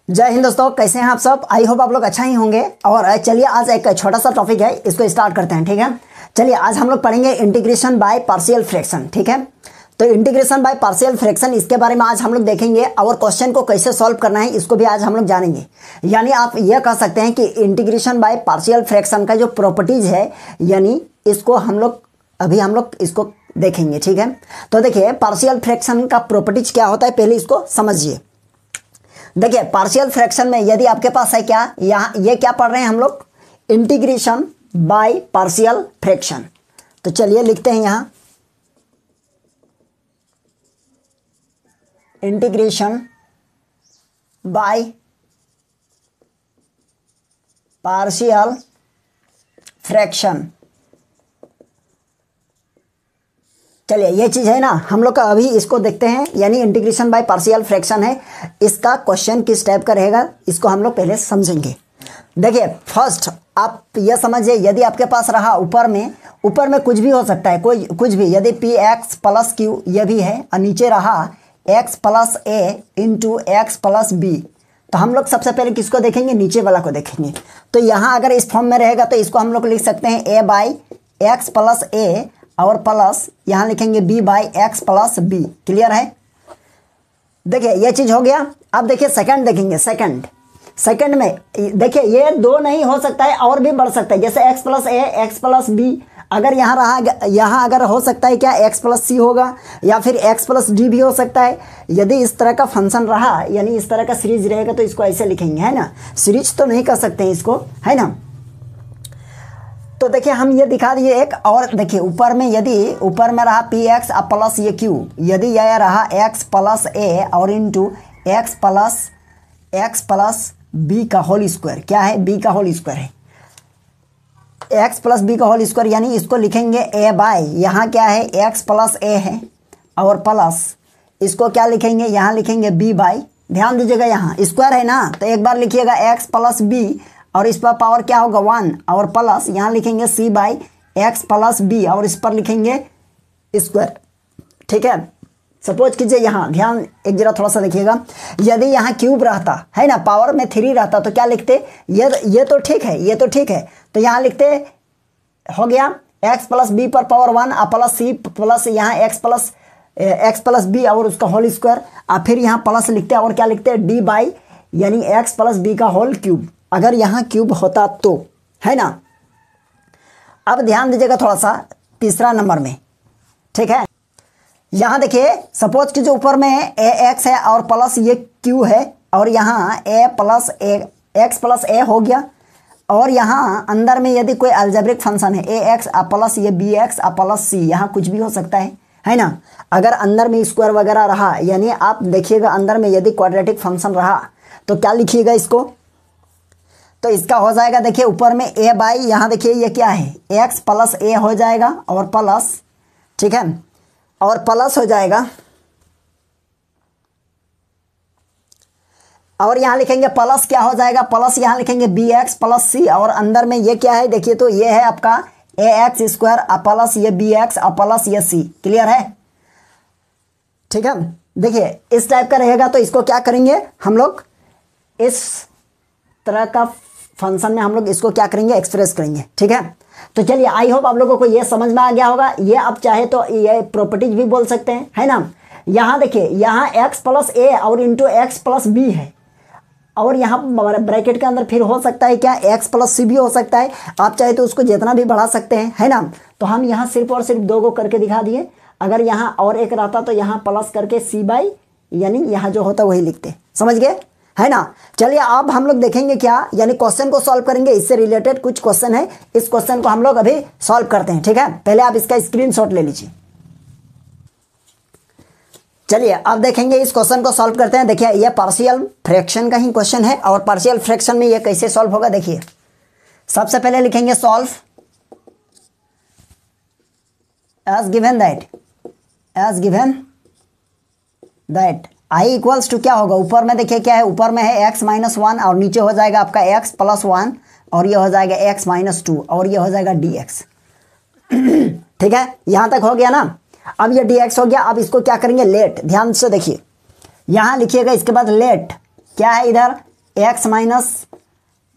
जय हिंद दोस्तों, कैसे हैं आप सब। आई होप आप लोग अच्छा ही होंगे। और चलिए आज एक छोटा सा टॉपिक है, इसको स्टार्ट करते हैं। ठीक है, चलिए आज हम लोग पढ़ेंगे इंटीग्रेशन बाय पार्शियल फ्रैक्शन। ठीक है, तो इंटीग्रेशन बाय पार्शियल फ्रैक्शन इसके बारे में आज हम लोग देखेंगे और क्वेश्चन को कैसे सॉल्व करना है इसको भी आज हम लोग जानेंगे। यानी आप यह कह सकते हैं कि इंटीग्रेशन बाय पार्शियल फ्रैक्शन का जो प्रॉपर्टीज है, यानी इसको हम लोग इसको देखेंगे। ठीक है, तो देखिए पार्शियल फ्रैक्शन का प्रॉपर्टीज क्या होता है, पहले इसको समझिए। देखिए पार्शियल फ्रैक्शन में यदि आपके पास है क्या, यहाँ ये क्या पढ़ रहे हैं हम लोग, इंटीग्रेशन बाय पार्शियल फ्रैक्शन। तो चलिए लिखते हैं यहाँ इंटीग्रेशन बाय पार्शियल फ्रैक्शन। चलिए ये चीज़ है ना, हम लोग का अभी इसको देखते हैं। यानी इंटीग्रेशन बाय पार्शियल फ्रैक्शन है, इसका क्वेश्चन किस टाइप का रहेगा इसको हम लोग पहले समझेंगे। देखिए फर्स्ट आप ये समझिए, यदि आपके पास रहा ऊपर में कुछ भी हो सकता है, कोई कुछ भी, यदि पी एक्स प्लस क्यू ये भी है और नीचे रहा एक्स प्लस ए इंटू एक्स प्लस बी, तो हम लोग सबसे पहले किसको देखेंगे, नीचे वाला को देखेंगे। तो यहाँ अगर इस फॉर्म में रहेगा तो इसको हम लोग लिख सकते हैं A by X plus A और प्लस यहाँ लिखेंगे b by X plus B. Clear है। देखिए ये चीज़ हो गया। अब देखिए सेकंड देखेंगे। सेकंड में देखिए ये दो नहीं हो सकता है, और भी बढ़ सकता है, जैसे x प्लस ए एक्स प्लस बी। अगर यहाँ रहा, यहाँ अगर हो सकता है क्या x प्लस सी होगा, या फिर x प्लस डी भी हो सकता है। यदि इस तरह का फंक्शन रहा, यानी इस तरह का सीरीज रहेगा तो इसको ऐसे लिखेंगे, है ना। सीरीज तो नहीं कर सकते हैं इसको, है ना। तो देखिए हम ये दिखा दिए एक, और देखिए ऊपर में यदि ऊपर में रहा पी एक्स प्लस ये क्यू, यदि यह रहा एक्स प्लस ए और इंटू एक्स प्लस बी का होल स्क्वायर। क्या है, बी का होल स्क्वायर है, एक्स प्लस बी का होल स्क्वायर। यानी इसको लिखेंगे ए बाय, यहाँ क्या है एक्स प्लस ए है, और प्लस इसको क्या लिखेंगे, यहाँ लिखेंगे बी बाय। ध्यान दीजिएगा यहाँ स्क्वायर है ना, तो एक बार लिखिएगा एक्स प्लस बी और इस पर पावर क्या होगा 1, और प्लस यहाँ लिखेंगे सी बाई एक्स प्लस बी और इस पर लिखेंगे स्क्वायर। ठीक है, सपोज कीजिए यहाँ ध्यान एक जरा थोड़ा सा देखिएगा, यदि यहाँ क्यूब रहता है ना, पावर में 3 रहता तो क्या लिखते, ये तो ठीक है, ये तो ठीक है, तो यहाँ लिखते हो गया एक्स प्लस बी पर पावर 1 और प्लस सी प्लस यहाँ एक्स प्लस बी और उसका होल स्क्वायर, और फिर यहाँ प्लस लिखते हैं और क्या लिखते हैं डी बाई, यानी एक्स प्लस बी का होल क्यूब। अगर यहाँ क्यूब होता तो, है ना। अब ध्यान दीजिएगा थोड़ा सा तीसरा नंबर में। ठीक है, यहाँ देखिए सपोज कि जो ऊपर में ए एक्स है और प्लस ये क्यू है, और यहाँ ए प्लस ए एक्स प्लस ए हो गया, और यहाँ अंदर में यदि कोई अलजेब्रिक फंक्शन है ए एक्स प्लस ये बी एक्स प्लस सी, यहाँ कुछ भी हो सकता है ना। अगर अंदर में स्क्वायर वगैरह रहा, यानी आप देखिएगा अंदर में यदि क्वाड्रेटिक फंक्शन रहा तो क्या लिखिएगा इसको, तो इसका हो जाएगा देखिए ऊपर में ए बाई, यहाँ देखिए ये क्या है एक्स प्लस ए हो जाएगा और प्लस, ठीक है, और प्लस हो जाएगा, और यहाँ लिखेंगे प्लस क्या हो जाएगा, प्लस यहाँ लिखेंगे बी एक्स प्लस सी, और अंदर में ये क्या है देखिए, तो ये है आपका ए एक्स स्क्वायर प्लस ये बी एक्स प्लस ये सी। क्लियर है। ठीक है, देखिए इस टाइप का रहेगा, तो इसको क्या करेंगे हम लोग, इस तरह का फंक्शन में हम लोग इसको क्या करेंगे, एक्सप्रेस करेंगे। ठीक है, तो चलिए आई होप आप लोगों को ये समझ में आ गया होगा। ये आप चाहे तो ये प्रॉपर्टीज भी बोल सकते हैं, है ना। यहाँ देखिए यहाँ एक्स प्लस ए और इंटू एक्स प्लस बी है, और यहाँ ब्रैकेट के अंदर फिर हो सकता है क्या एक्स प्लस सी भी हो सकता है। आप चाहे तो उसको जितना भी बढ़ा सकते हैं, है ना। तो हम यहाँ सिर्फ और सिर्फ 2 को करके दिखा दिए। अगर यहाँ और एक रहता तो यहाँ प्लस करके सी बाई, यानी यहाँ जो होता वही लिखते, समझ गए, है ना। चलिए अब हम लोग देखेंगे क्या, यानी क्वेश्चन को सॉल्व करेंगे। इससे रिलेटेड कुछ क्वेश्चन है, इस क्वेश्चन को हम लोग अभी सॉल्व करते हैं। ठीक है, पहले आप इसका स्क्रीनशॉट ले लीजिए। चलिए अब देखेंगे इस क्वेश्चन को सॉल्व करते हैं। देखिए ये पार्शियल फ्रैक्शन का ही क्वेश्चन है, और पार्शियल फ्रैक्शन में ये कैसे सॉल्व होगा देखिए। सबसे पहले लिखेंगे solve as given that I equals to क्या होगा, ऊपर में देखिए क्या है, ऊपर में है x माइनस 1 और नीचे हो जाएगा आपका x प्लस 1, और ये हो जाएगा x माइनस 2 और ये हो जाएगा dx। ठीक है, यहाँ तक हो गया ना। अब ये dx हो गया। अब इसको क्या करेंगे, लेट, ध्यान से देखिए, यहाँ लिखिएगा इसके बाद लेट क्या है, इधर एक्स माइनस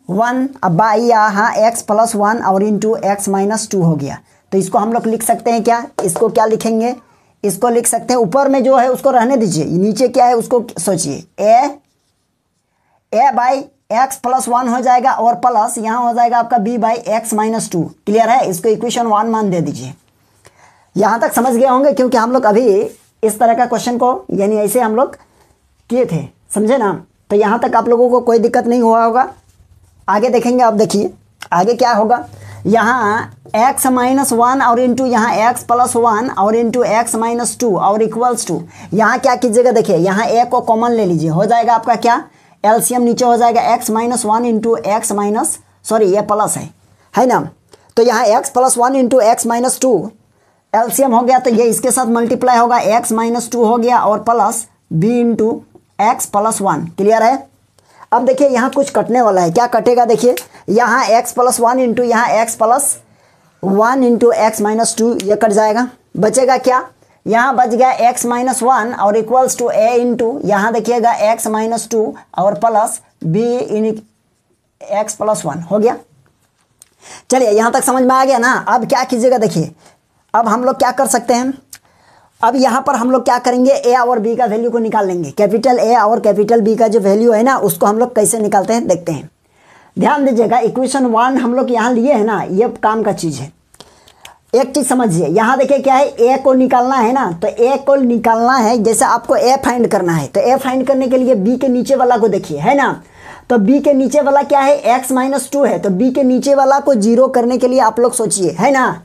वन, अब बाई यहाँ एक्स प्लस वन और इंटू एक्स माइनस टू हो गया। तो इसको हम लोग लिख सकते हैं क्या, इसको क्या लिखेंगे, इसको लिख सकते हैं, ऊपर में जो है उसको रहने दीजिए, नीचे क्या है उसको सोचिए, A by X plus one हो जाएगा और प्लस यहाँ हो जाएगा आपका B by X minus two. Clear है, इसको इक्वेशन 1 मान दे दीजिए। यहाँ तक समझ गए होंगे, क्योंकि हम लोग अभी इस तरह का क्वेश्चन को यानी ऐसे हम लोग किए थे, समझे ना। तो यहाँ तक आप लोगों को कोई दिक्कत नहीं हुआ होगा। आगे देखेंगे, अब देखिए आगे क्या होगा। यहाँ x माइनस वन और इंटू यहाँ x प्लस वन और इंटू एक्स माइनस टू और इक्वल्स टू, यहाँ क्या कीजिएगा, देखिए यहाँ a को कॉमन ले लीजिए, हो जाएगा आपका क्या, एलसीएम नीचे हो जाएगा x minus one into x minus, sorry ये प्लस है ना। तो यहाँ x plus one into x minus to LCM हो गया, तो ये इसके साथ मल्टीप्लाई होगा, x माइनस टू हो गया और plus b into x plus one. Clear है। अब देखिए यहाँ कुछ कटने वाला है, क्या कटेगा, देखिए यहाँ x प्लस वन इंटू यहाँ x plus one into x minus two, ये कट जाएगा, बचेगा क्या, यहाँ बच गया x माइनस वन और इक्वल्स टू a इंटू यहाँ देखिएगा x माइनस टू और प्लस b इन एक्स प्लस वन हो गया। चलिए यहाँ तक समझ में आ गया ना। अब क्या कीजिएगा, देखिए अब हम लोग क्या कर सकते हैं, अब यहाँ पर हम लोग क्या करेंगे, a और b का वैल्यू को निकाल लेंगे। कैपिटल A और कैपिटल B का जो वैल्यू है ना, उसको हम लोग कैसे निकालते हैं देखते हैं। ध्यान दीजिएगा, इक्वेशन 1 हम लोग यहाँ लिए है ना, ये काम का चीज़ है। एक चीज़ समझिए, यहाँ देखिए क्या है, a को निकालना है ना, तो a को निकालना है, जैसे आपको a फाइंड करना है, तो a फाइंड करने के लिए b के नीचे वाला को देखिए, है ना। तो b के नीचे वाला क्या है, x माइनस टू है, तो b के नीचे वाला को जीरो करने के लिए आप लोग सोचिए, है ना,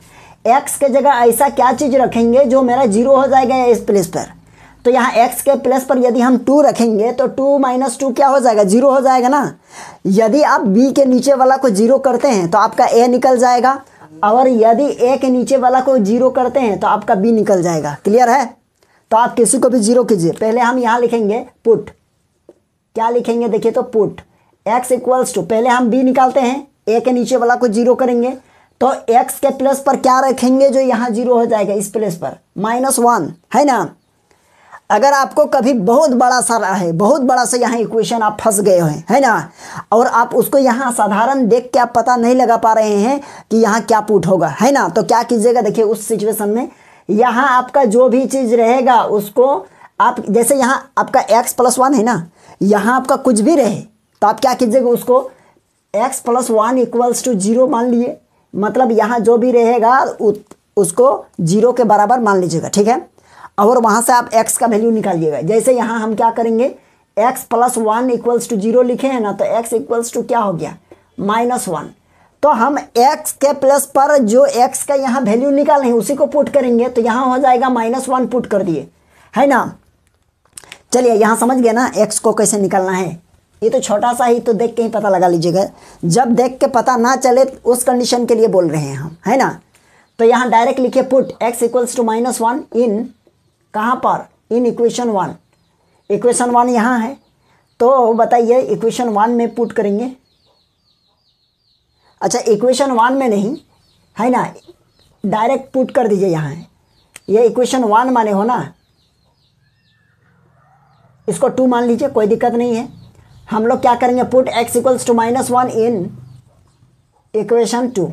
x के जगह ऐसा क्या चीज़ रखेंगे जो मेरा जीरो हो जाएगा इस प्लेस पर। तो यहाँ x के प्लेस पर यदि हम 2 रखेंगे तो 2 माइनस टू क्या हो जाएगा, जीरो हो जाएगा ना। यदि आप b के नीचे वाला को जीरो करते हैं तो आपका a निकल जाएगा, और यदि a के नीचे वाला को जीरो करते हैं तो आपका b निकल जाएगा। क्लियर है। तो आप किसी को भी जीरो कीजिए। पहले हम यहाँ लिखेंगे पुट, क्या लिखेंगे देखिए, तो पुट x इक्वल्स टू, पहले हम b निकालते हैं, a के नीचे वाला को जीरो करेंगे, तो x के प्लेस पर क्या रखेंगे जो यहाँ जीरो हो जाएगा, इस प्लेस पर माइनस वन, है ना। अगर आपको कभी बहुत बड़ा सा है, बहुत बड़ा सा यहाँ इक्वेशन आप फंस गए हैं, है ना, और आप उसको यहाँ साधारण देख के आप पता नहीं लगा पा रहे हैं कि यहाँ क्या पुट होगा, है ना, तो क्या कीजिएगा, देखिए उस सिचुएशन में यहाँ आपका जो भी चीज़ रहेगा उसको आप, जैसे यहाँ आपका x प्लस वन है ना, यहाँ आपका कुछ भी रहे तो आप क्या कीजिएगा, उसको x plus one equals to zero मान लिए, मतलब यहाँ जो भी रहेगा उसको जीरो के बराबर मान लीजिएगा, ठीक है। और वहाँ से आप x का वैल्यू निकालिएगा। जैसे यहाँ हम क्या करेंगे, x plus one equals to zero लिखे हैं ना, तो x इक्वल्स टू क्या हो गया, माइनस वन। तो हम x के प्लस पर जो x का यहाँ वैल्यू निकाले हैं उसी को पुट करेंगे, तो यहाँ हो जाएगा माइनस वन पुट कर दिए, है ना। चलिए यहाँ समझ गए ना x को कैसे निकालना है। ये तो छोटा सा ही, तो देख के ही पता लगा लीजिएगा। जब देख के पता ना चले उस कंडीशन के लिए बोल रहे हैं हम, है ना। तो यहाँ डायरेक्ट लिखिए put x equals to minus one in, कहाँ पर, इन इक्वेशन 1। इक्वेशन 1 यहाँ है, तो बताइए इक्वेशन 1 में पुट करेंगे। अच्छा इक्वेशन 1 में नहीं है ना, डायरेक्ट पुट कर दीजिए यहाँ है, ये इक्वेशन 1 माने हो ना, इसको 2 मान लीजिए, कोई दिक्कत नहीं है। हम लोग क्या करेंगे, put x equals to minus one in equation 2।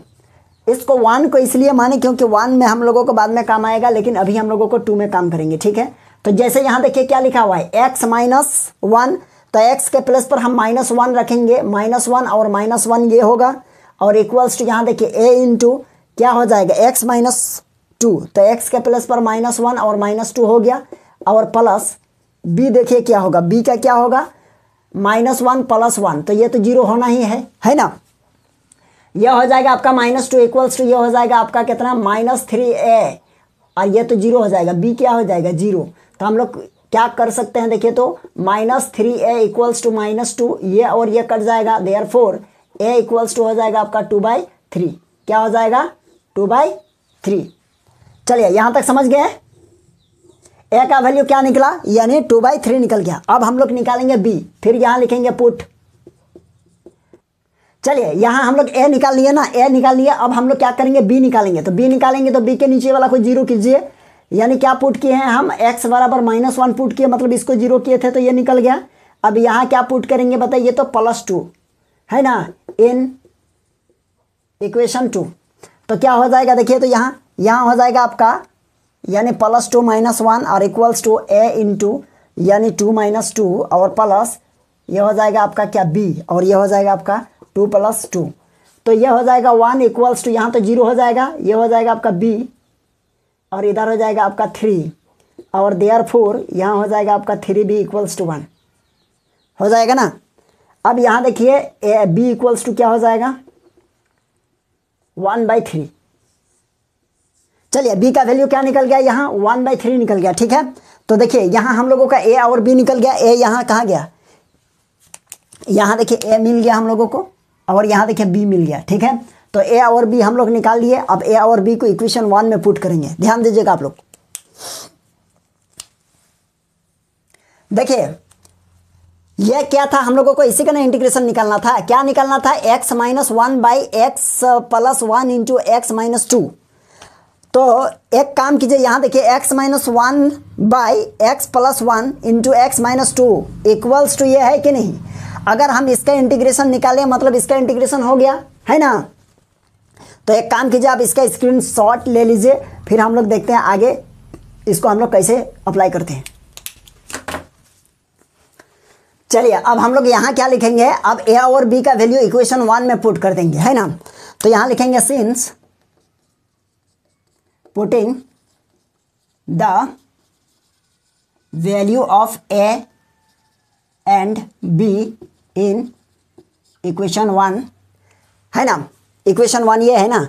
इसको 1 को इसलिए माने क्योंकि 1 में हम लोगों को बाद में काम आएगा, लेकिन अभी हम लोगों को 2 में काम करेंगे, ठीक है। तो जैसे यहाँ देखिए क्या लिखा हुआ है, x माइनस वन, तो x के प्लस पर हम माइनस वन रखेंगे, माइनस वन और माइनस वन ये होगा, और इक्वल्स टू यहाँ देखिए a इंटू क्या हो जाएगा, x माइनस टू, तो x के प्लस पर माइनस वन और माइनस टू हो गया, और प्लस b देखिए क्या होगा, b का क्या होगा, माइनस वन प्लस वन, तो ये तो जीरो होना ही है ना। यह हो जाएगा आपका माइनस टू इक्वल्स टू, ये हो जाएगा आपका कितना, माइनस 3a, और ये तो जीरो हो जाएगा, b क्या हो जाएगा, जीरो। तो हम लोग क्या कर सकते हैं देखिए, तो minus 3a equals to minus two, ये और ये कट जाएगा, देयरफॉर a इक्वल्स टू हो जाएगा आपका 2/3, क्या हो जाएगा 2/3। चलिए यहाँ तक समझ गए। a का वैल्यू क्या निकला, यानी 2/3 निकल गया। अब हम लोग निकालेंगे b, फिर यहाँ लिखेंगे पुट। चलिए यहाँ हम लोग a निकाल लिए ना, a निकाल लिया। अब हम लोग क्या करेंगे, b निकालेंगे। तो b निकालेंगे तो b के नीचे वाला को जीरो कीजिए, यानी क्या पुट किए हैं हम, x बराबर माइनस वन पुट किए, मतलब इसको जीरो किए थे तो ये निकल गया। अब यहाँ क्या पुट करेंगे बताइए, तो +2 है ना इन इक्वेशन 2। तो क्या हो जाएगा देखिए, तो यहाँ हो जाएगा आपका यानी +2 - 1 और इक्वल्स टू a इंटू यानी 2 - 2 और प्लस ये हो जाएगा आपका क्या b और ये हो जाएगा आपका 2 + 2। तो ये हो जाएगा 1 इक्वल्स टू यहाँ तो 0 हो जाएगा, ये हो जाएगा आपका b और इधर हो जाएगा आपका 3 और देयरफॉर यहाँ हो जाएगा आपका 3b इक्वल्स टू 1 हो जाएगा ना। अब यहाँ देखिए b इक्वल्स टू क्या हो जाएगा 1/3। चलिए b का वैल्यू क्या निकल गया, यहाँ 1/3 निकल गया। ठीक है, तो देखिए यहाँ हम लोगों का a और b निकल गया। a यहाँ कहाँ गया, यहाँ देखिए a मिल गया हम लोगों को और यहाँ देखिए b मिल गया। ठीक है, तो a और b हम लोग निकाल लिए। अब a और b को इक्वेशन 1 में पुट करेंगे, ध्यान दीजिएगा आप लोग। देखिए ये क्या था, हम लोगों को इसी का ना इंटीग्रेशन निकालना था। क्या निकालना था, x - 1/x + 1 इंटू x - 2। तो एक काम कीजिए, यहाँ देखिए x - 1/x + 1 into x - 2 equals to ये है कि नहीं। अगर हम इसका इंटीग्रेशन निकालें मतलब इसका इंटीग्रेशन हो गया है ना। तो एक काम कीजिए, आप इसका स्क्रीनशॉट ले लीजिए, फिर हम लोग देखते हैं आगे इसको हम लोग कैसे अप्लाई करते हैं। चलिए अब हम लोग यहाँ क्या लिखेंगे, अब a और b का वैल्यू इक्वेशन 1 में पुट कर देंगे है ना। तो यहाँ लिखेंगे since putting the value of a and b in equation 1 है ना। इक्वेशन 1 ये है ना।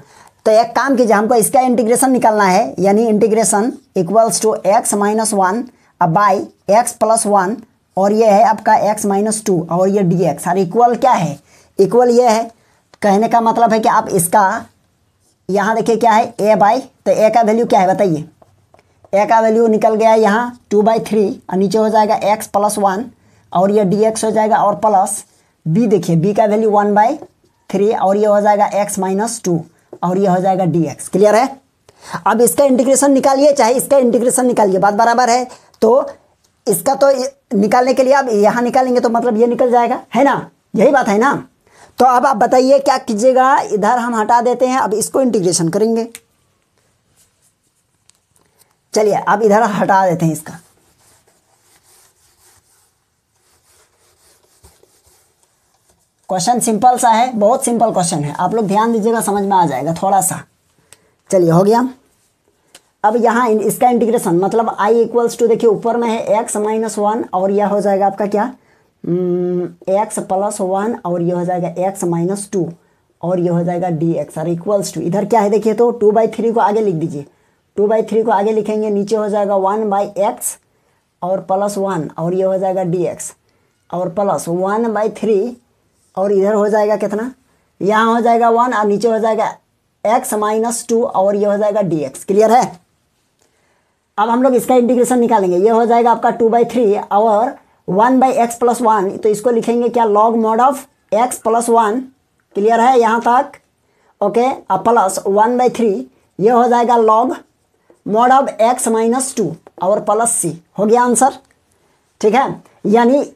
तो एक काम कीजिए, हमको इसका इंटीग्रेशन निकालना है, यानी integration equals to x - 1 by x + 1 और ये है आपका x - 2 और ये dx। और इक्वल क्या है, इक्वल ये है, कहने का मतलब है कि आप इसका यहाँ देखिए क्या है a/, तो a का वैल्यू क्या है बताइए। a का वैल्यू निकल गया यहाँ 2/3 और नीचे हो जाएगा x + 1 और ये dx हो जाएगा और प्लस b, देखिए b का वैल्यू 1/3 और ये हो जाएगा x - 2 और ये हो जाएगा dx। क्लियर है। अब इसका इंटीग्रेशन निकालिए चाहे इसका इंटीग्रेशन निकालिए, बात बराबर है। तो इसका तो निकालने के लिए अब यहाँ निकालेंगे तो मतलब ये निकल जाएगा है ना, यही बात है ना। तो अब आप बताइए क्या कीजिएगा, इधर हम हटा देते हैं, अब इसको इंटीग्रेशन करेंगे। चलिए अब इधर हटा देते हैं इसका। क्वेश्चन सिंपल सा है, बहुत सिंपल क्वेश्चन है, आप लोग ध्यान दीजिएगा समझ में आ जाएगा थोड़ा सा। चलिए हो गया। अब यहाँ इसका इंटीग्रेशन मतलब i इक्वल्स टू देखिए ऊपर में है x - 1 और यह हो जाएगा आपका क्या x + 1 और ये हो जाएगा x - 2 और ये हो जाएगा dx और इक्वल्स टू इधर क्या है देखिए, तो 2/3 को आगे लिख दीजिए। 2/3 को आगे लिखेंगे, नीचे हो जाएगा 1/x और +1 और ये हो जाएगा dx और प्लस 1/3 और इधर हो जाएगा कितना, यहाँ हो जाएगा 1 और नीचे हो जाएगा x - 2 और ये हो जाएगा dx। क्लियर है। अब हम लोग इसका इंटीग्रेशन निकालेंगे, ये हो जाएगा आपका 2/3 और 1/x + 1, तो इसको लिखेंगे क्या log mod of x + 1। Clear है यहाँ तक, ओके। अब प्लस 1/3 ये हो जाएगा log mod ऑफ x - 2 और प्लस c, हो गया आंसर। ठीक है, यानी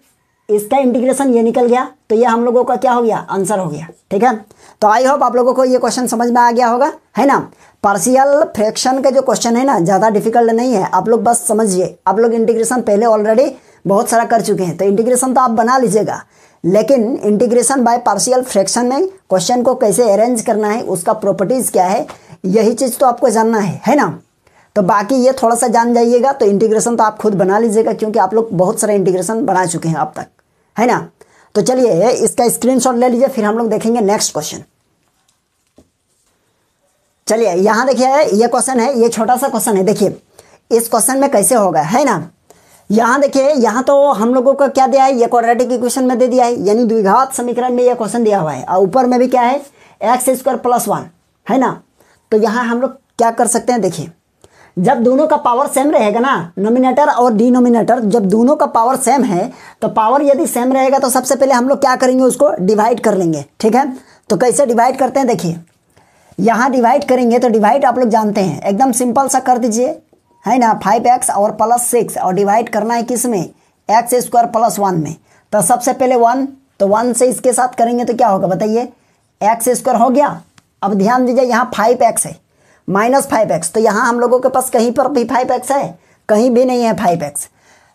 इसका इंटीग्रेशन ये निकल गया, तो ये हम लोगों का क्या हो गया, आंसर हो गया। ठीक है, तो आई होप आप लोगों को ये क्वेश्चन समझ में आ गया होगा है ना। पार्शियल फ्रैक्शन का जो क्वेश्चन है ना ज़्यादा डिफिकल्ट नहीं है, आप लोग बस समझिए। आप लोग इंटीग्रेशन पहले ऑलरेडी बहुत सारा कर चुके हैं, तो इंटीग्रेशन तो आप बना लीजिएगा, लेकिन इंटीग्रेशन बाय पार्शियल फ्रैक्शन में क्वेश्चन को कैसे अरेंज करना है, उसका प्रॉपर्टीज़ क्या है, यही चीज़ तो आपको जानना है ना। तो बाकी ये थोड़ा सा जान जाइएगा, तो इंटीग्रेशन तो आप खुद बना लीजिएगा, क्योंकि आप लोग बहुत सारे इंटीग्रेशन बना चुके हैं अब तक है ना। तो चलिए इसका स्क्रीनशॉट ले लीजिए, फिर हम लोग देखेंगे नेक्स्ट क्वेश्चन। चलिए यहाँ देखिए ये क्वेश्चन है, ये छोटा सा क्वेश्चन है। देखिए इस क्वेश्चन में कैसे होगा है ना। यहाँ देखिए, यहाँ तो हम लोगों को क्या दिया है, ये क्वाड्रेटिक इक्वेशन में दे दिया है, यानी द्विघात समीकरण में ये क्वेश्चन दिया हुआ है, और ऊपर में भी क्या है x² + 1 है ना। तो यहाँ हम लोग क्या कर सकते हैं, देखिए जब दोनों का पावर सेम रहेगा ना, नोमिनेटर और डिनोमिनेटर, जब दोनों का पावर सेम है, तो पावर यदि सेम रहेगा तो सबसे पहले हम लोग क्या करेंगे, उसको डिवाइड कर लेंगे। ठीक है, तो कैसे डिवाइड करते हैं, देखिए यहाँ डिवाइड करेंगे, तो डिवाइड आप लोग जानते हैं, एकदम सिंपल सा कर दीजिए है ना। 5x और +6 और डिवाइड करना है किस में, x² + 1 में। तो सबसे पहले 1, तो 1 से इसके साथ करेंगे तो क्या होगा बताइए, एक्स स्क्वायर हो गया। अब ध्यान दीजिए यहाँ 5x है माइनस 5x, तो यहाँ हम लोगों के पास कहीं पर भी 5x है, कहीं भी नहीं है 5x,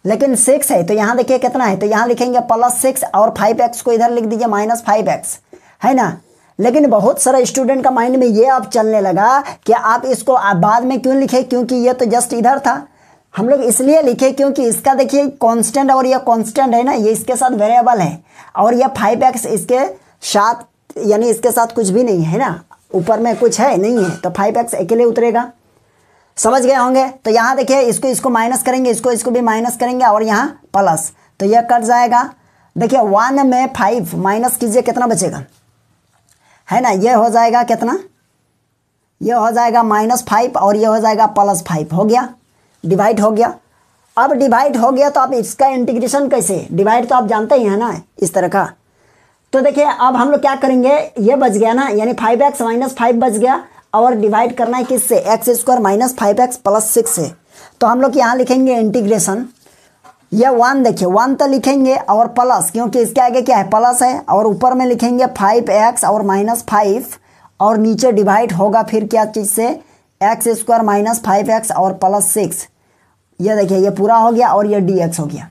लेकिन 6 है। तो यहाँ देखिए कितना है, तो यहाँ लिखेंगे +6 और 5x को इधर लिख दीजिए -5x, है ना। लेकिन बहुत सारा स्टूडेंट का माइंड में ये अब चलने लगा कि आप इसको बाद में क्यों लिखे, क्योंकि ये तो जस्ट इधर था। हम लोग इसलिए लिखे क्योंकि इसका देखिए कांस्टेंट और ये कांस्टेंट है ना, ये इसके साथ वेरिएबल है, और ये 5x इसके साथ, यानी इसके साथ कुछ भी नहीं है ना, ऊपर में कुछ है नहीं है, तो 5x अकेले उतरेगा। समझ गए होंगे। तो यहाँ देखिए इसको माइनस करेंगे, इसको भी माइनस करेंगे, और यहाँ प्लस, तो यह कट जाएगा। देखिए 1 में 5 माइनस कीजिए, कितना बचेगा, है ना, ये हो जाएगा कितना, ये हो जाएगा -5 और ये हो जाएगा +5, हो गया, डिवाइड हो गया। अब डिवाइड हो गया तो आप इसका इंटीग्रेशन कैसे, डिवाइड तो आप जानते ही हैं ना इस तरह का। तो देखिए अब हम लोग क्या करेंगे, ये बच गया ना, यानी 5x - 5 बच गया, और डिवाइड करना है किससे, x² - 5x + 6 से। तो हम लोग यहाँ लिखेंगे इंटीग्रेशन, ये 1 देखिए 1 तो लिखेंगे और प्लस, क्योंकि इसके आगे क्या है प्लस है, और ऊपर में लिखेंगे 5x और -5, और नीचे डिवाइड होगा फिर क्या चीज़ से, x² - 5x और +6। ये देखिए ये पूरा हो गया और ये dx हो गया।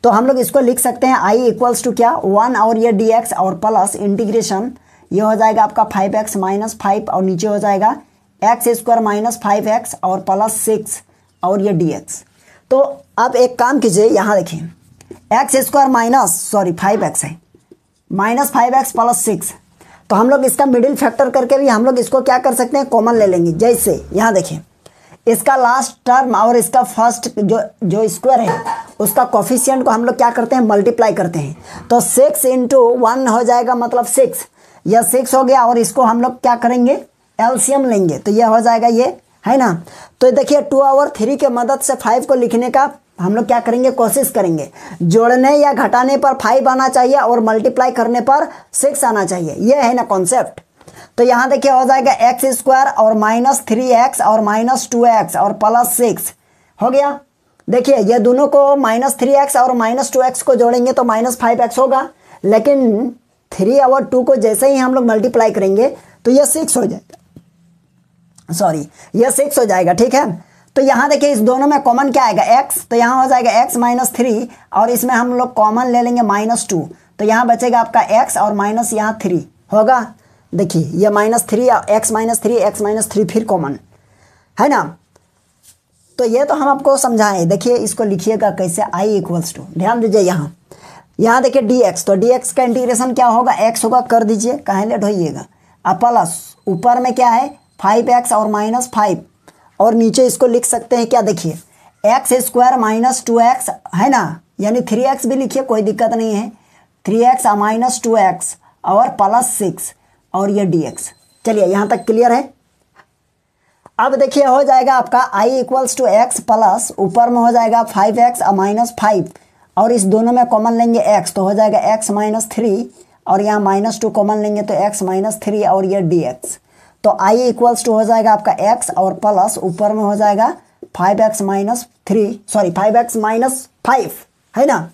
तो हम लोग इसको लिख सकते हैं i = क्या 1 और ये dx और प्लस इंटीग्रेशन, ये हो जाएगा आपका 5x - 5 और नीचे हो जाएगा x² - 5x और +6 और ये dx। तो आप एक काम कीजिए, यहाँ देखिए x² 5x है -5x + 6, तो हम लोग इसका मिडिल फैक्टर करके भी हम लोग इसको क्या कर सकते हैं, कॉमन ले लेंगे। जैसे यहाँ देखिए इसका लास्ट टर्म और इसका फर्स्ट जो स्क्वायर है उसका कोफिशिएंट को हम लोग क्या करते हैं, मल्टीप्लाई करते हैं। तो 6 × 1 हो जाएगा मतलब 6, यह 6 हो गया, और इसको हम लोग क्या करेंगे, एलसीएम लेंगे, तो यह हो जाएगा ये, है ना। तो देखिए 2 और 3 के मदद से 5 को लिखने का हम लोग क्या करेंगे, कोशिश करेंगे। जोड़ने या घटाने पर 5 आना चाहिए और मल्टीप्लाई करने पर 6 आना चाहिए, ये है ना कॉन्सेप्ट। तो यहाँ देखिए हो जाएगा x² और -3x और -2x और +6 हो गया। देखिए ये दोनों को -3x और -2x को जोड़ेंगे तो -5x होगा, लेकिन 3 और 2 को जैसे ही हम लोग मल्टीप्लाई करेंगे तो ये 6 हो जाएगा, सॉरी ये 6 हो जाएगा, ठीक है। तो यहाँ देखिए इस दोनों में कॉमन क्या आएगा, x, तो यहाँ हो जाएगा x - 3 और इसमें हम लोग कॉमन ले लेंगे -2, तो यहाँ बचेगा आपका x और माइनस यहाँ 3 होगा। देखिए ये -3 x - 3 फिर कॉमन, है ना। तो ये तो हम आपको समझाएं। देखिए इसको लिखिएगा कैसे, i = ध्यान दीजिए यहाँ देखिए dx, तो dx का इंटीग्रेशन क्या होगा, x होगा, कर दीजिए, कहाँ लेट होइएगा। अब प्लस ऊपर में क्या है 5x और -5, और नीचे इसको लिख सकते हैं क्या, देखिए x² - 2x, है ना, यानी 3x भी लिखिए, कोई दिक्कत नहीं है, 3x - 2x और +6 और ये dx। चलिए यहाँ तक क्लियर है। अब देखिए हो जाएगा आपका i = x प्लस ऊपर में हो जाएगा 5x - 5, और इस दोनों में कॉमन लेंगे x, तो हो जाएगा x - 3 और यहाँ -2 कॉमन लेंगे तो x - 3 और ये dx। तो i = हो जाएगा आपका x और प्लस ऊपर में हो जाएगा 5x - 5, है ना।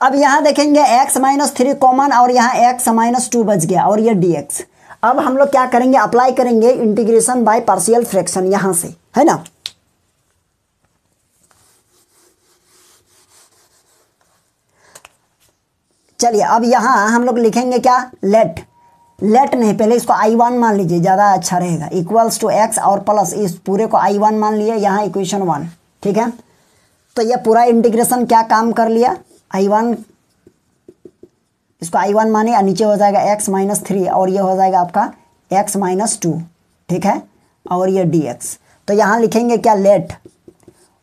अब यहाँ देखेंगे x - 3 कॉमन और यहाँ x - 2 बच गया और ये dx। अब हम लोग क्या करेंगे, अप्लाई करेंगे इंटीग्रेशन बाय पार्शियल फ्रैक्शन यहाँ से, है ना। चलिए अब यहाँ हम लोग लिखेंगे क्या, लेट नहीं, पहले इसको I1 मान लीजिए, ज़्यादा अच्छा रहेगा, = x और प्लस इस पूरे को I1 मान लिए, यहाँ इक्वेशन 1, ठीक है। तो ये पूरा इंटीग्रेशन क्या काम कर लिया, I1, इसको I1 माने, और नीचे हो जाएगा x - 3 और ये हो जाएगा आपका x - 2, ठीक है, और ये dx। तो यहाँ लिखेंगे क्या, लेट,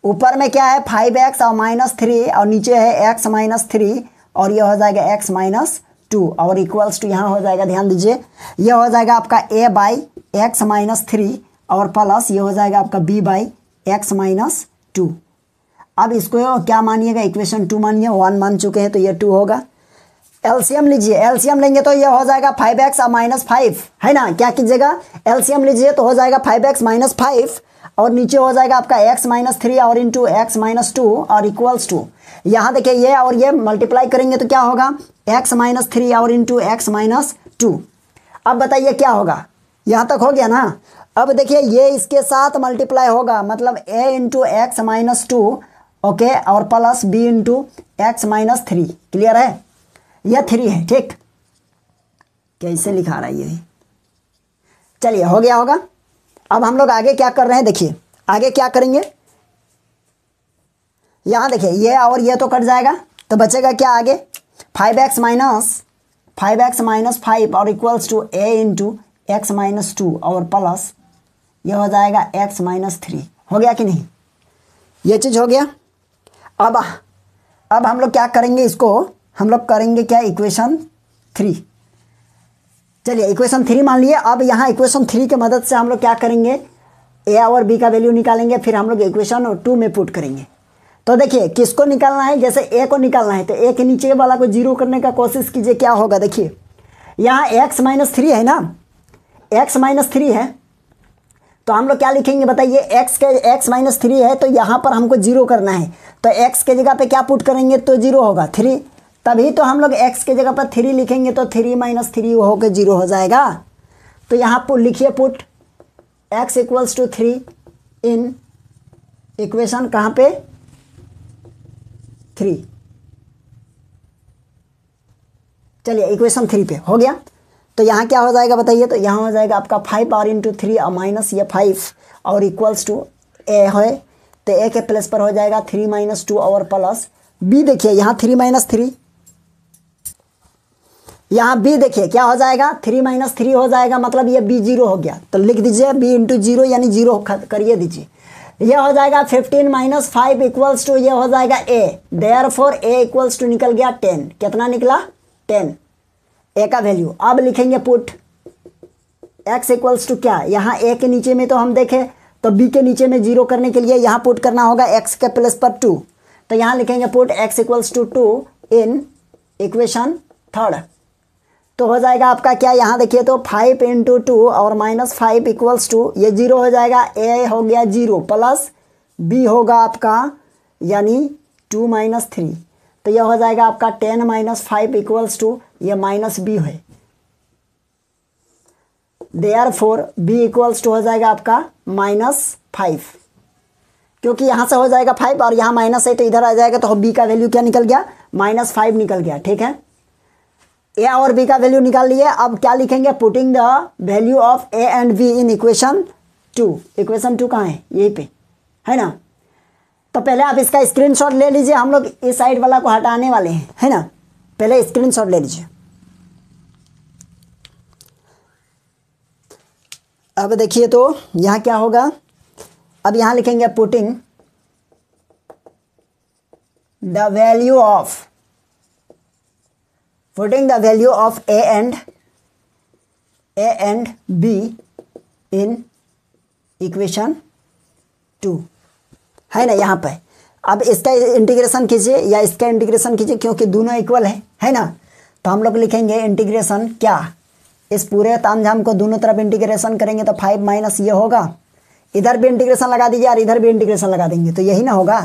ऊपर में क्या है 5x और -3 और नीचे है x - 3 और ये हो जाएगा x - 2 और इक्वल्स टू यहाँ हो जाएगा, ध्यान दीजिए ये हो जाएगा आपका a/x - 3 और प्लस ये हो जाएगा आपका b/x - 2। अब इसको क्या मानिएगा, इक्वेशन 2 मानिए, 1 मान चुके हैं तो ये 2 होगा। एलसीएम लीजिए, एलसीएम लेंगे तो ये हो जाएगा 5x और -5, है ना। क्या कीजिएगा, एलसीएम लीजिए तो हो जाएगा 5x - 5 और नीचे हो जाएगा आपका x - 3 और इंटू x - 2 और इक्वल्स टू, यहाँ देखिए ये और ये मल्टीप्लाई करेंगे तो क्या होगा, x - 3 और इंटू x - 2। अब बताइए क्या होगा, यहाँ तक हो गया ना। अब देखिए ये इसके साथ मल्टीप्लाई होगा, मतलब a इंटू x - 2, ओके, और plus b into x - 3। Clear है, यह 3 है, ठीक। कैसे लिखा रहा है ये, चलिए हो गया होगा। अब हम लोग आगे क्या कर रहे हैं, देखिए आगे क्या करेंगे। यहाँ देखिए ये और ये तो कट जाएगा, तो बचेगा क्या आगे, 5x - 5 और equals to a into x - 2 और प्लस ये हो जाएगा x - 3। हो गया कि नहीं, ये चीज़ हो गया। अब हम लोग क्या करेंगे, इसको हम लोग करेंगे क्या, इक्वेशन 3। चलिए इक्वेशन 3 मान लिए। अब यहाँ इक्वेशन 3 की मदद से हम लोग क्या करेंगे, a और b का वैल्यू निकालेंगे, फिर हम लोग इक्वेशन 2 में पुट करेंगे। तो देखिए किसको निकालना है, जैसे a को निकालना है तो a के नीचे वाला को जीरो करने का कोशिश कीजिए, क्या होगा देखिए, यहाँ x - 3 है ना, x - 3 है, तो हम लोग क्या लिखेंगे बताइए, x - 3 है तो यहाँ पर हमको जीरो करना है, तो x के जगह पे क्या पुट करेंगे तो जीरो होगा 3, तभी तो हम लोग x के जगह पर 3 लिखेंगे तो 3 - 3 होकर जीरो हो जाएगा। तो यहाँ पर लिखिए पुट x = 3 इन इक्वेशन कहाँ पे 3। चलिए इक्वेशन 3 पे हो गया, तो यहाँ क्या हो जाएगा बताइए, तो यहाँ हो जाएगा आपका 5 और इंटू 3 और माइनस ये 5 और इक्वल्स टू a है, तो a के प्लेस पर हो जाएगा 3 - 2 और प्लस b। देखिए यहाँ 3 - 3, यहाँ b देखिए क्या हो जाएगा, 3 - 3 हो जाएगा, मतलब ये b 0 हो गया, तो लिख दीजिए b इंटू 0 यानी 0 करिए दीजिए। ये हो जाएगा 15 - 5 इक्वल्स टू ये हो जाएगा a, therefore a equals to निकल गया 10। कितना निकला, 10 a का वैल्यू। अब लिखेंगे पुट x इक्वल्स टू क्या, यहाँ a के नीचे में तो हम देखें तो b के नीचे में 0 करने के लिए यहाँ पुट करना होगा x के प्लेस पर 2, तो यहाँ लिखेंगे put x equals to 2 in equation 3। तो हो जाएगा आपका क्या, यहाँ देखिए तो 5 इंटू 2 और -5 इक्वल्स टू ये 0 हो जाएगा, a हो गया 0 प्लस b होगा आपका यानी 2 - 3, तो यह हो जाएगा आपका 10 - 5 इक्वल्स टू ये -b है, देयरफॉर b इक्वल्स टू हो जाएगा आपका -5, क्योंकि यहाँ से हो जाएगा 5 और यहाँ माइनस है तो इधर आ जाएगा, तो b का वैल्यू क्या निकल गया, -5 निकल गया, ठीक है। a और b का वैल्यू निकाल लिए। अब क्या लिखेंगे, putting the value of a and b in equation 2। Equation 2 कहाँ है, यहीं पे है ना। तो पहले आप इसका स्क्रीनशॉट ले लीजिए, हम लोग इस साइड वाला को हटाने वाले हैं, है ना। पहले स्क्रीनशॉट ले लीजिए। अब देखिए तो यहाँ क्या होगा, अब यहाँ लिखेंगे putting the value of a and b in equation 2, है ना यहाँ पे। अब इसका इंटीग्रेशन कीजिए या इसका इंटीग्रेशन कीजिए, क्योंकि दोनों इक्वल है ना। तो हम लोग लिखेंगे इंटीग्रेशन क्या, इस पूरे तामझाम को दोनों तरफ इंटीग्रेशन करेंगे तो 5 माइनस ये होगा, इधर भी इंटीग्रेशन लगा दीजिए और इधर भी इंटीग्रेशन लगा देंगे तो यही ना होगा,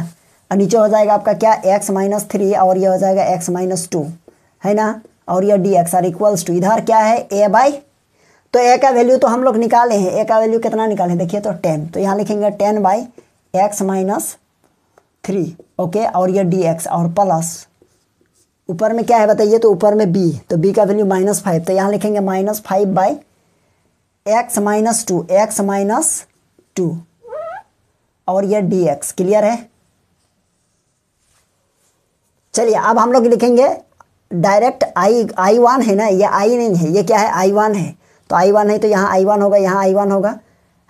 और नीचे हो जाएगा आपका क्या, x - 3 और ये हो जाएगा x - 2, है ना, और ये dx आर इक्वल्स टू इधर क्या है a बाई, तो a का वैल्यू तो हम लोग निकाले हैं, a का वैल्यू कितना निकाले देखिए तो 10, तो यहाँ लिखेंगे 10 बाई x - 3, ओके, और ये dx और प्लस ऊपर में क्या है बताइए, तो ऊपर में b, तो b का वैल्यू -5, तो यहाँ लिखेंगे -5 बाई x - 2 और ये dx। क्लियर है। चलिए अब हम लोग लिखेंगे डायरेक्ट I1 है ना, ये I नहीं है, ये क्या है I1 है, तो I1 है तो यहाँ I1 होगा, यहाँ I1 होगा,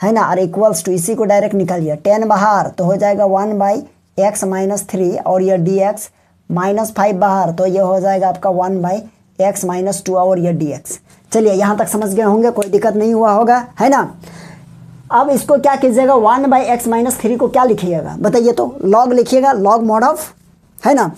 है ना, और इक्वल्स टू इसी को डायरेक्ट निकालिए, 10 बाहर तो हो जाएगा 1 बाई x - 3 और ये dx, -5 बाहर तो ये हो जाएगा आपका 1 बाई x - 2 और ये dx। चलिए यहाँ तक समझ गए होंगे, कोई दिक्कत नहीं हुआ होगा, है ना। अब इसको क्या कीजिएगा, 1 बाई x - 3 को क्या लिखिएगा बताइए, तो लॉग लिखिएगा, लॉग मॉड ऑफ, है ना।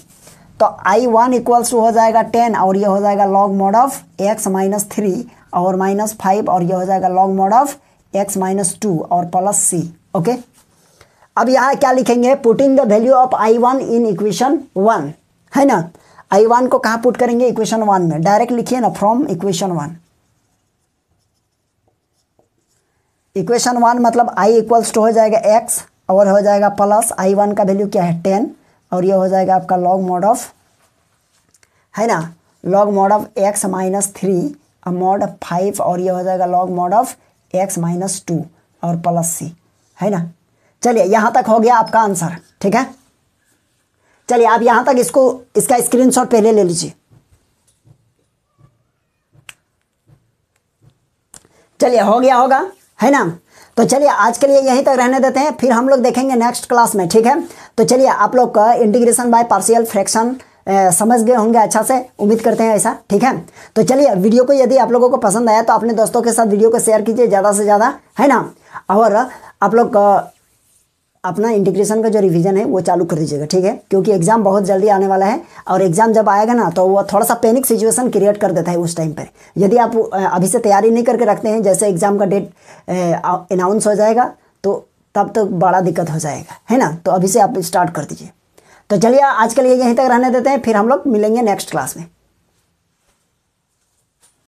तो I1 इक्वल्स टू हो जाएगा 10 और ये हो जाएगा log mod of x minus 3 और माइनस 5 और ये हो जाएगा log mod of x minus 2 और प्लस c। ओके, अब यहाँ क्या लिखेंगे, putting the value of I1 in equation 1, है ना। I1 को कहाँ पुट करेंगे, इक्वेशन 1 में। डायरेक्ट लिखिए ना, फ्रॉम इक्वेशन 1। इक्वेशन 1 मतलब I इक्वल्स टू हो जाएगा x और हो जाएगा प्लस I1 का वैल्यू क्या है 10 और ये हो जाएगा आपका लॉग मॉड ऑफ, है ना, log mod of x minus 3 mod 5 और ये हो जाएगा log mod of x minus 2 और प्लस c, है ना। चलिए यहाँ तक हो गया आपका आंसर, ठीक है। चलिए आप यहाँ तक इसका स्क्रीनशॉट पहले ले लीजिए। चलिए हो गया होगा, है ना। तो चलिए आज के लिए यहीं तक रहने देते हैं, फिर हम लोग देखेंगे नेक्स्ट क्लास में, ठीक है। तो चलिए आप लोग का इंटीग्रेशन बाय पार्शियल फ्रैक्शन समझ गए होंगे अच्छा से, उम्मीद करते हैं ऐसा, ठीक है। तो चलिए वीडियो को यदि आप लोगों को पसंद आया तो अपने दोस्तों के साथ वीडियो को शेयर कीजिए ज़्यादा से ज़्यादा, है ना। और आप लोग अपना इंटीग्रेशन का जो रिवीजन है वो चालू कर दीजिएगा, ठीक है, क्योंकि एग्जाम बहुत जल्दी आने वाला है और एग्जाम जब आएगा ना तो वो थोड़ा सा पैनिक सिचुएशन क्रिएट कर देता है उस टाइम पर। यदि आप अभी से तैयारी नहीं करके रखते हैं, जैसे एग्जाम का डेट अनाउंस हो जाएगा तो तब तक बड़ा दिक्कत हो जाएगा, है ना। तो अभी से आप स्टार्ट कर दीजिए। तो चलिए आज के लिए यहीं तक रहने देते हैं, फिर हम लोग मिलेंगे नेक्स्ट क्लास में।